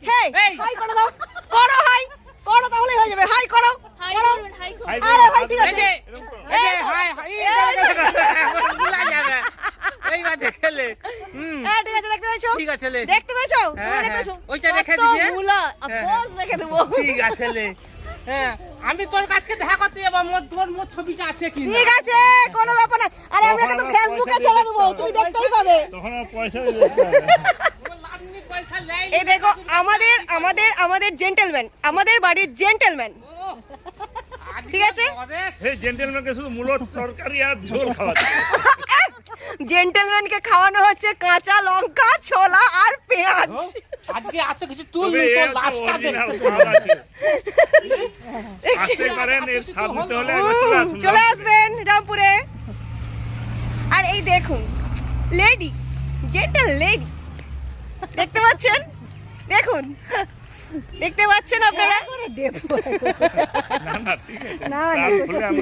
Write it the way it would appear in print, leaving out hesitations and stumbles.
Hey hi করো দাও, করো হাই, করো তাহলেই হয়ে যাবে। হাই করো, করো। আরে ভাই ঠিক আছে। এই যে হাই হাই ভুলা যাবে এই বাজে খেলে হ্যাঁ ঠিক আছে, দেখতে পেয়েছো? ঠিক আছে লে দেখতে পেয়েছো? তুমি হ্যাঁ, দেখতে পেয়েছো? ওইটা রেখে কত দিবি, হ্যাঁ? ভুলা, হ্যাঁ, পোজ রেখে দেবো। ঠিক আছে লে হ্যাঁ আমি তোর কাছে দেখা করতে যাবো মোর ছবিটা আছে কি না ঠিক আছে, কোনো ব্যাপার না। আরে আমরা তো ফেসবুকে ছেড়ে দেবো, তুমি দেখতেই পাবে। তখন আর পয়সা দিতে হবে না। তোর লাভনি পয়সা লেই এই দেখো আমাদের জেন্টলম্যান, আমাদের বাড়ির জেন্টলম্যান। ঠিক আছে? এই জেন্টেলম্যানকে শুধু মূলত তরকারি আর ঝোল খাওয়াচ্ছে। জেন্টলম্যানকে খাওয়ানো হচ্ছে কাঁচা লঙ্কা, ছোলা আর পেঁয়াজ। আজকে এত কিছু তুল তবে তোর এর তো লাস্টটা original দেখতে স্বাদ আছে। আসতে পারেন, এর স্বাদ নিতে হলে একবার চলে আসুন। চলে আসবেন রামপুরে। আর এই দেখুন লেডি, জেন্টল লেডি, দেখতে পাচ্ছেন? দেখুন, দেখতে পাচ্ছেন আপনারা? না, না, ঠিক আছে। না, তার ফলে আমি